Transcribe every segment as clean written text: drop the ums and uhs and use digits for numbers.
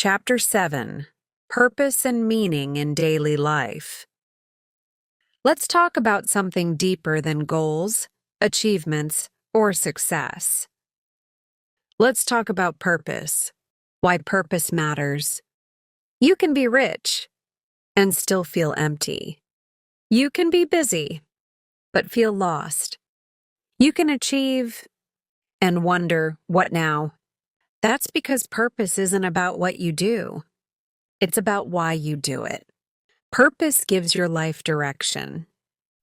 Chapter 7: Purpose and Meaning in Daily Life. Let's talk about something deeper than goals, achievements, or success. Let's talk about purpose, why purpose matters. You can be rich and still feel empty. You can be busy, but feel lost. You can achieve and wonder, what now? That's because purpose isn't about what you do. It's about why you do it. Purpose gives your life direction.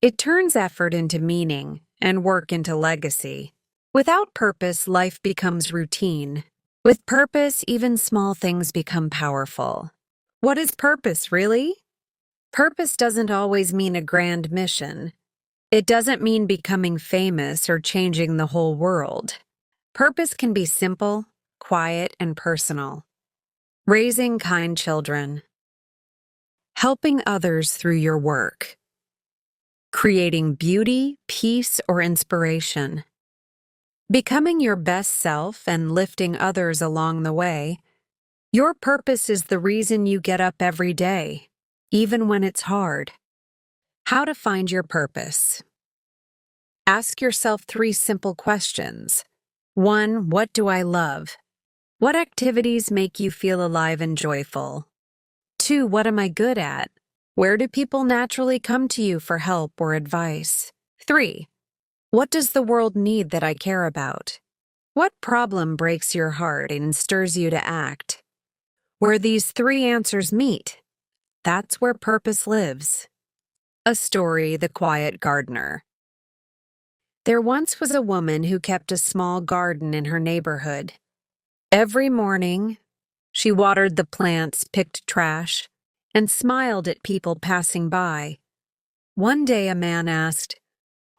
It turns effort into meaning and work into legacy. Without purpose, life becomes routine. With purpose, even small things become powerful. What is purpose, really? Purpose doesn't always mean a grand mission. It doesn't mean becoming famous or changing the whole world. Purpose can be simple, quiet, and personal. Raising kind children. Helping others through your work. Creating beauty, peace, or inspiration. Becoming your best self and lifting others along the way. Your purpose is the reason you get up every day, even when it's hard. How to find your purpose. Ask yourself 3 simple questions. 1. What do I love? What activities make you feel alive and joyful? 2. What am I good at? Where do people naturally come to you for help or advice? 3. What does the world need that I care about? What problem breaks your heart and stirs you to act? Where these 3 answers meet, that's where purpose lives. A story: The Quiet Gardener. There once was a woman who kept a small garden in her neighborhood. Every morning, she watered the plants, picked trash, and smiled at people passing by. One day a man asked,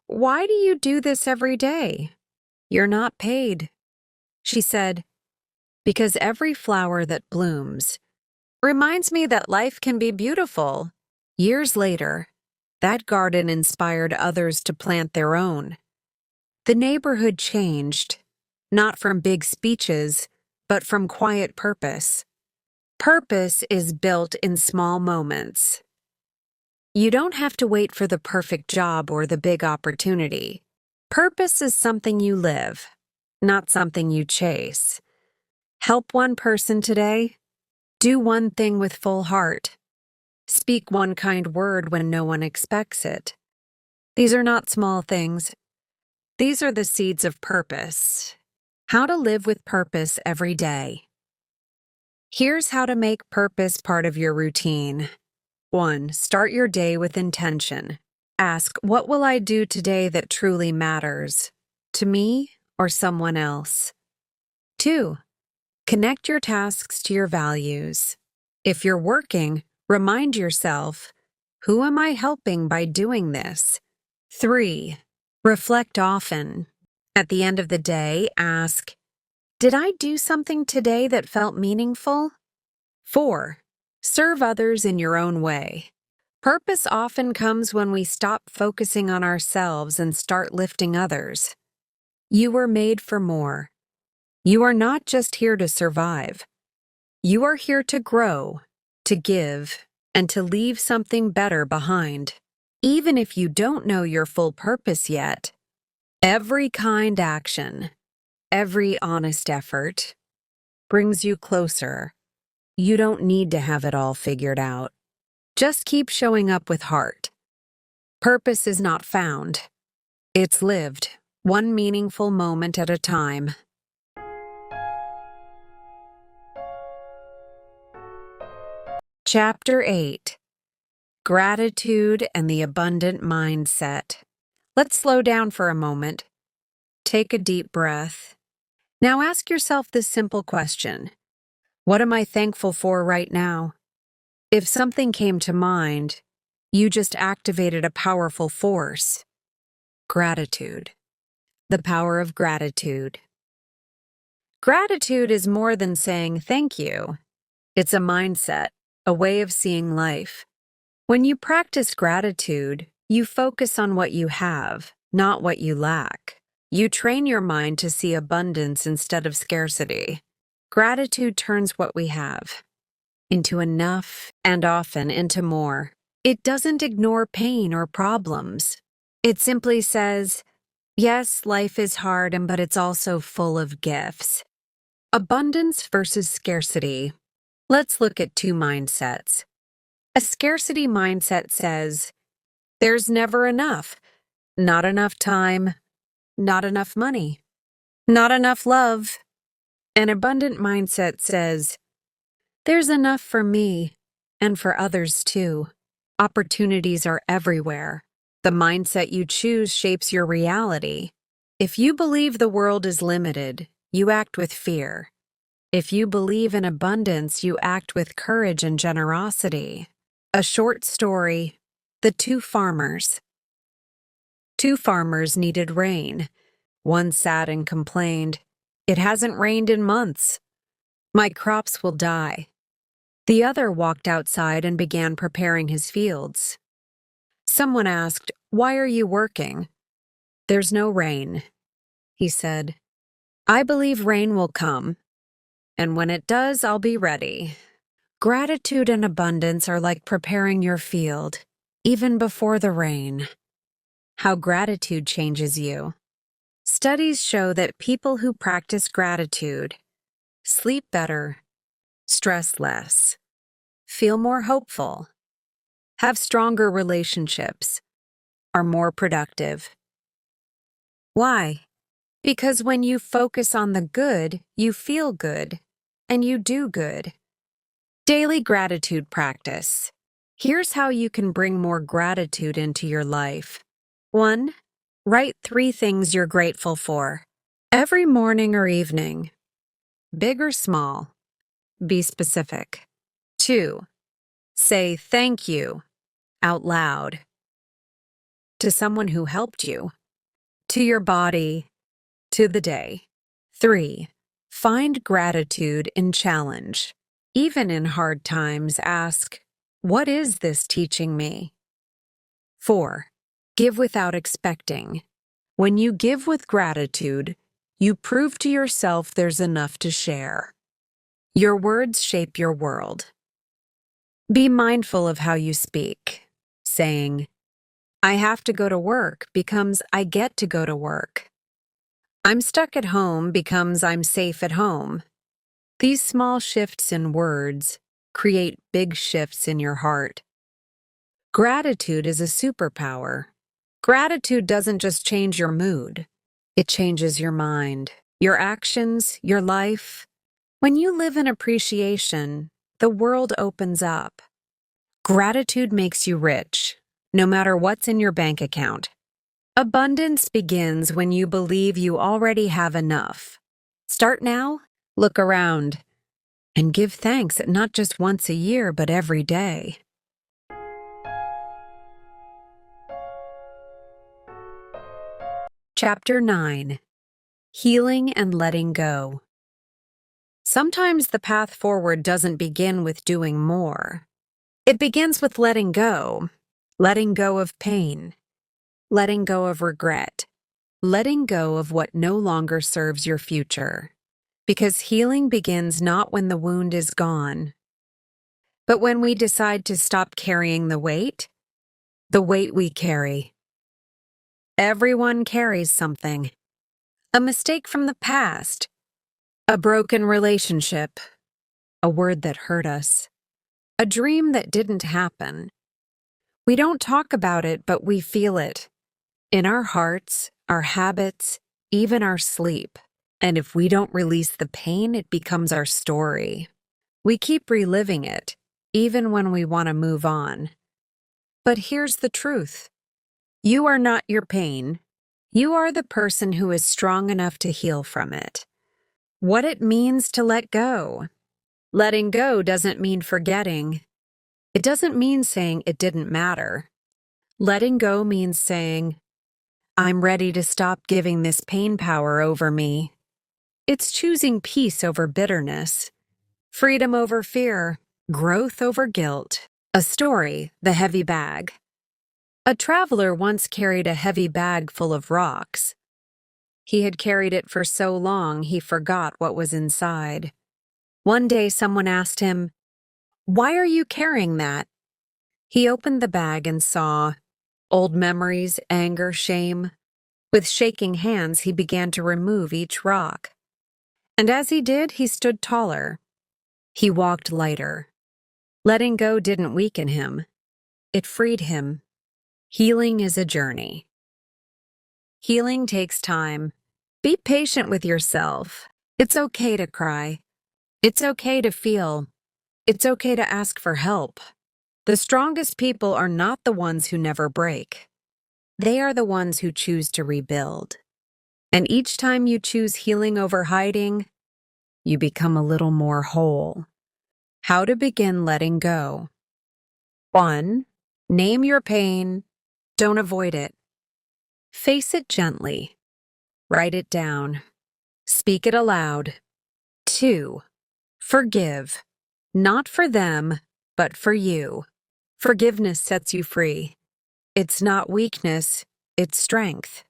"Why do you do this every day? You're not paid." She said, "Because every flower that blooms reminds me that life can be beautiful." Years later, that garden inspired others to plant their own. The neighborhood changed, not from big speeches, but from quiet purpose. Purpose is built in small moments. You don't have to wait for the perfect job or the big opportunity. Purpose is something you live, not something you chase. Help one person today. Do one thing with full heart. Speak one kind word when no one expects it. These are not small things. These are the seeds of purpose. How to live with purpose every day. Here's how to make purpose part of your routine. 1. Start your day with intention. Ask, what will I do today that truly matters? To me or someone else? 2. Connect your tasks to your values. If you're working, remind yourself, who am I helping by doing this? 3. Reflect often. At the end of the day, ask, did I do something today that felt meaningful? 4. Serve others in your own way. Purpose often comes when we stop focusing on ourselves and start lifting others. You were made for more. You are not just here to survive. You are here to grow, to give, and to leave something better behind. Even if you don't know your full purpose yet, every kind action, every honest effort brings you closer. You don't need to have it all figured out. Just keep showing up with heart. Purpose is not found. It's lived, one meaningful moment at a time. Chapter 8: Gratitude and the Abundant Mindset. Let's slow down for a moment. Take a deep breath. Now ask yourself this simple question. What am I thankful for right now? If something came to mind, you just activated a powerful force. Gratitude. The power of gratitude. Gratitude is more than saying thank you. It's a mindset, a way of seeing life. When you practice gratitude, you focus on what you have, not what you lack. You train your mind to see abundance instead of scarcity. Gratitude turns what we have, into enough, and often into more. It doesn't ignore pain or problems. It simply says, yes, life is hard, but it's also full of gifts. Abundance versus scarcity. Let's look at two mindsets. A scarcity mindset says, there's never enough. Not enough time, not enough money, not enough love. An abundant mindset says, there's enough for me and for others too. Opportunities are everywhere. The mindset you choose shapes your reality. If you believe the world is limited, you act with fear. If you believe in abundance, you act with courage and generosity. A short story, The Two Farmers. Two farmers needed rain. One sat and complained, "It hasn't rained in months. My crops will die." The other walked outside and began preparing his fields. Someone asked, "Why are you working?" "There's no rain," he said. "I believe rain will come, and when it does, I'll be ready." Gratitude and abundance are like preparing your field, even before the rain. How gratitude changes you. Studies show that people who practice gratitude sleep better, stress less, feel more hopeful, have stronger relationships, are more productive. Why? Because when you focus on the good, you feel good, and you do good. Daily gratitude practice. Here's how you can bring more gratitude into your life. 1. Write 3 things you're grateful for. Every morning or evening. Big or small. Be specific. 2. Say thank you out loud. To someone who helped you. To your body. To the day. 3. Find gratitude in challenge. Even in hard times, ask, what is this teaching me? 4. Give without expecting. When you give with gratitude, you prove to yourself there's enough to share. Your words shape your world. Be mindful of how you speak. Saying, "I have to go to work" becomes "I get to go to work." "I'm stuck at home" becomes "I'm safe at home." These small shifts in words create big shifts in your heart. Gratitude is a superpower. Gratitude doesn't just change your mood. It changes your mind, your actions, your life. When you live in appreciation, the world opens up. Gratitude makes you rich, no matter what's in your bank account. Abundance begins when you believe you already have enough. Start now, look around, and give thanks not just once a year, but every day. Chapter 9. Healing and Letting Go. Sometimes the path forward doesn't begin with doing more. It begins with letting go of pain, letting go of regret, letting go of what no longer serves your future. Because healing begins not when the wound is gone, but when we decide to stop carrying the weight we carry. Everyone carries something. A mistake from the past, a broken relationship, a word that hurt us, a dream that didn't happen. We don't talk about it, but we feel it. In our hearts, our habits, even our sleep. And if we don't release the pain, it becomes our story. We keep reliving it, even when we want to move on. But here's the truth. You are not your pain. You are the person who is strong enough to heal from it. What it means to let go. Letting go doesn't mean forgetting. It doesn't mean saying it didn't matter. Letting go means saying, I'm ready to stop giving this pain power over me. It's choosing peace over bitterness, freedom over fear, growth over guilt. A story, The Heavy Bag. A traveler once carried a heavy bag full of rocks. He had carried it for so long he forgot what was inside. One day someone asked him, Why are you carrying that? He opened the bag and saw old memories, anger, shame. With shaking hands, he began to remove each rock. And as he did, he stood taller. He walked lighter. Letting go didn't weaken him. It freed him. Healing is a journey. Healing takes time. Be patient with yourself. It's okay to cry. It's okay to feel. It's okay to ask for help. The strongest people are not the ones who never break. They are the ones who choose to rebuild. And each time you choose healing over hiding, you become a little more whole. How to begin letting go. 1. Name your pain. Don't avoid it. Face it gently. Write it down. Speak it aloud. 2. Forgive. Not for them, but for you. Forgiveness sets you free. It's not weakness, it's strength.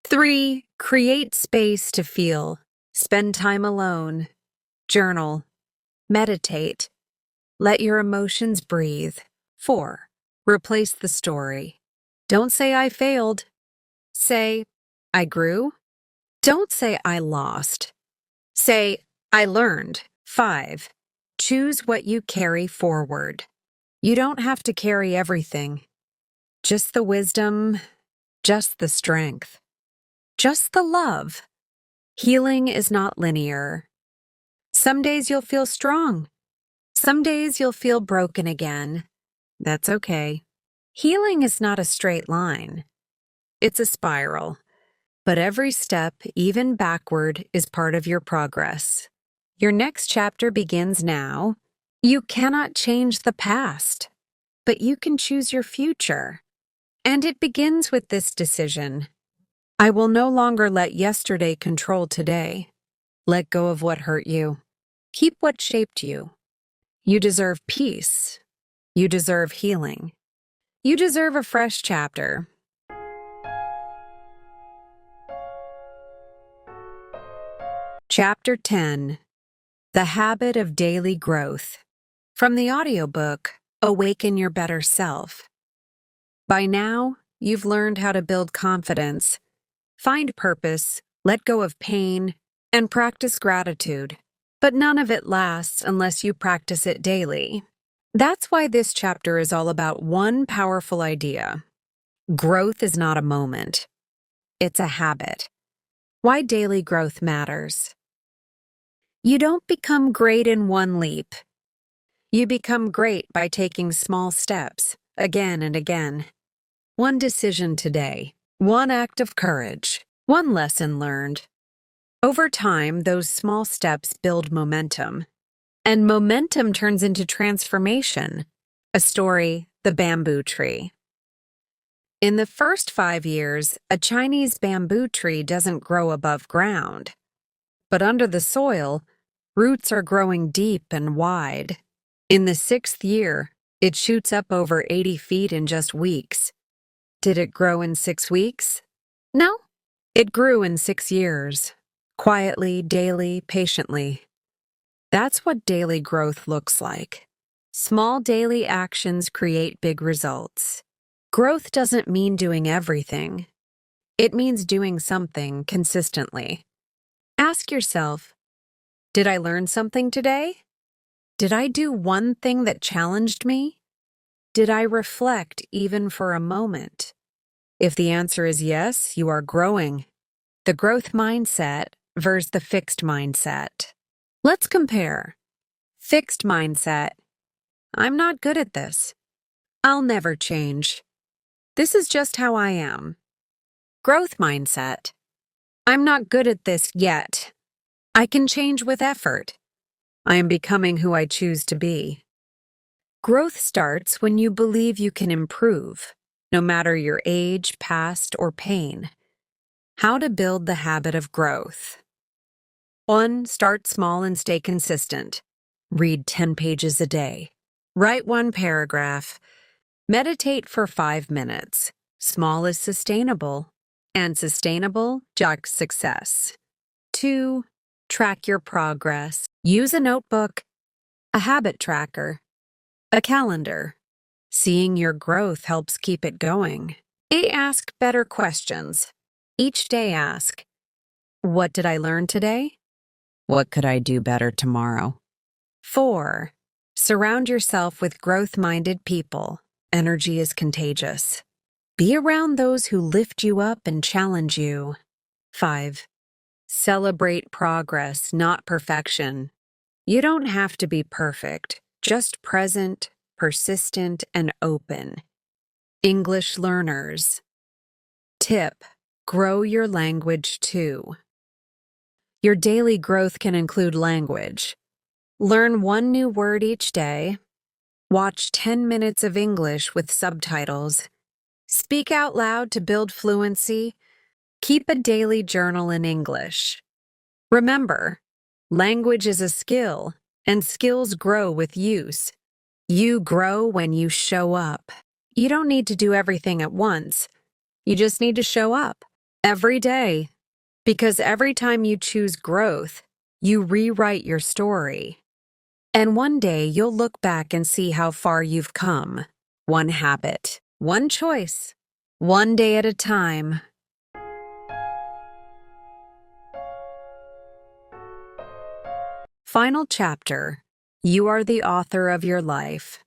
3. Create space to feel. Spend time alone. Journal. Meditate. Let your emotions breathe. 4. Replace the story. Don't say I failed. Say, I grew. Don't say I lost. Say, I learned. 5. Choose what you carry forward. You don't have to carry everything. Just the wisdom, just the strength, just the love. Healing is not linear. Some days you'll feel strong. Some days you'll feel broken again. That's okay. Healing is not a straight line. It's a spiral. But every step, even backward, is part of your progress. Your next chapter begins now. You cannot change the past, but you can choose your future. And it begins with this decision. I will no longer let yesterday control today. Let go of what hurt you. Keep what shaped you. You deserve peace. You deserve healing. You deserve a fresh chapter. Chapter 10. The Habit of Daily Growth. From the audiobook, Awaken Your Better Self. By now, you've learned how to build confidence, find purpose, let go of pain, and practice gratitude. But none of it lasts unless you practice it daily. That's why this chapter is all about one powerful idea. Growth is not a moment. It's a habit. Why daily growth matters. You don't become great in one leap. You become great by taking small steps, again and again. One decision today, one act of courage, one lesson learned. Over time, those small steps build momentum. And momentum turns into transformation. A story, The Bamboo Tree. In the first 5 years, a Chinese bamboo tree doesn't grow above ground. But under the soil, roots are growing deep and wide. In the 6th year, it shoots up over 80 feet in just weeks. Did it grow in 6 weeks? No. It grew in 6 years. Quietly, daily, patiently. That's what daily growth looks like. Small daily actions create big results. Growth doesn't mean doing everything. It means doing something consistently. Ask yourself, did I learn something today? Did I do one thing that challenged me? Did I reflect even for a moment? If the answer is yes, you are growing. The growth mindset versus the fixed mindset. Let's compare. Fixed mindset. I'm not good at this. I'll never change. This is just how I am. Growth mindset. I'm not good at this yet. I can change with effort. I am becoming who I choose to be. Growth starts when you believe you can improve, no matter your age, past, or pain. How to build the habit of growth. 1. Start small and stay consistent. Read 10 pages a day. Write 1 paragraph. Meditate for 5 minutes. Small is sustainable, and sustainable jogs success. 2. Track your progress. Use a notebook, a habit tracker, A calendar. Seeing your growth helps keep it going. Ask better questions. Each day ask, what did I learn today? What could I do better tomorrow? 4. Surround yourself with growth-minded people. Energy is contagious. Be around those who lift you up and challenge you. 5. Celebrate progress, not perfection. You don't have to be perfect, just present, persistent, and open. English learners. Tip: grow your language too. Your daily growth can include language. Learn one new word each day. Watch 10 minutes of English with subtitles. Speak out loud to build fluency. Keep a daily journal in English. Remember, language is a skill, and skills grow with use. You grow when you show up. You don't need to do everything at once. You just need to show up every day, because every time you choose growth, you rewrite your story. And one day you'll look back and see how far you've come. One habit, one choice, one day at a time. Final chapter. You are the author of your life.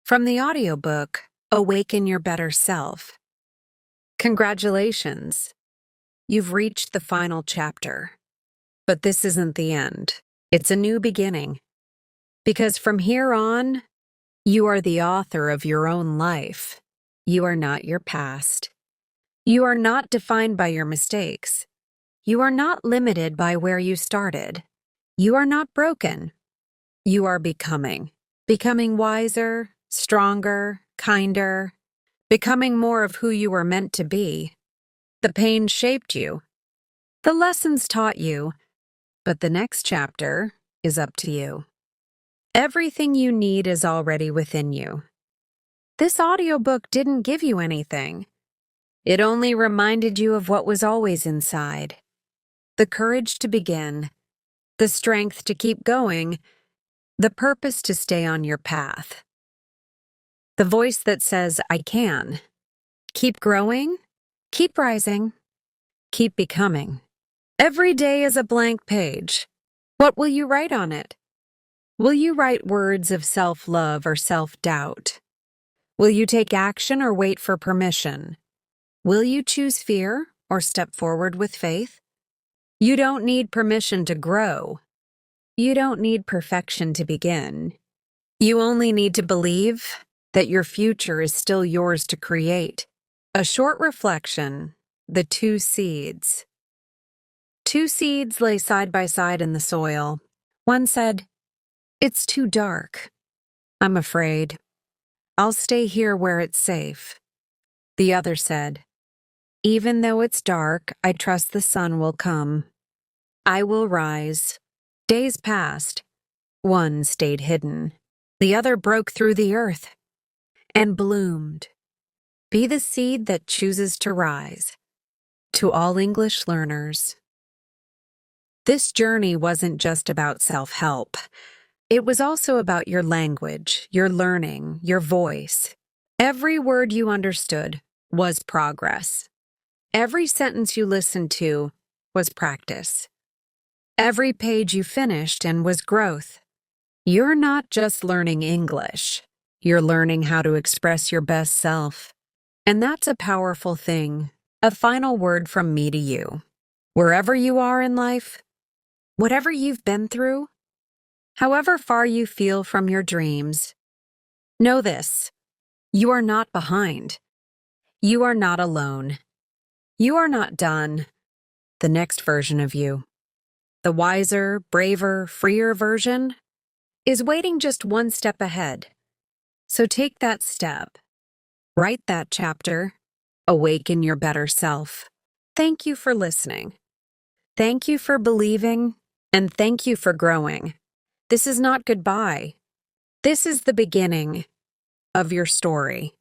From the audiobook, Awaken Your Better Self. Congratulations. You've reached the final chapter. But this isn't the end. It's a new beginning. Because from here on, you are the author of your own life. You are not your past. You are not defined by your mistakes. You are not limited by where you started. You are not broken. You are becoming. Becoming wiser, stronger, kinder. Becoming more of who you were meant to be. The pain shaped you. The lessons taught you. But the next chapter is up to you. Everything you need is already within you. This audiobook didn't give you anything. It only reminded you of what was always inside. The courage to begin, the strength to keep going, the purpose to stay on your path. The voice that says, I can. Keep growing, keep rising, keep becoming. Every day is a blank page. What will you write on it? Will you write words of self-love or self-doubt? Will you take action or wait for permission? Will you choose fear or step forward with faith? You don't need permission to grow. You don't need perfection to begin. You only need to believe that your future is still yours to create. A short reflection, the 2 seeds. 2 seeds lay side by side in the soil. One said, "It's too dark. I'm afraid. I'll stay here where it's safe." The other said, "Even though it's dark, I trust the sun will come. I will rise." Days passed. One stayed hidden. The other broke through the earth and bloomed. Be the seed that chooses to rise. To all English learners. This journey wasn't just about self-help. It was also about your language, your learning, your voice. Every word you understood was progress. Every sentence you listened to was practice. Every page you finished and was growth. You're not just learning English. You're learning how to express your best self. And that's a powerful thing. A final word from me to you. Wherever you are in life, whatever you've been through, however far you feel from your dreams, know this: you are not behind. You are not alone. You are not done. The next version of you, the wiser, braver, freer version, is waiting just one step ahead. So take that step. Write that chapter. Awaken your better self. Thank you for listening. Thank you for believing, and thank you for growing. This is not goodbye. This is the beginning of your story.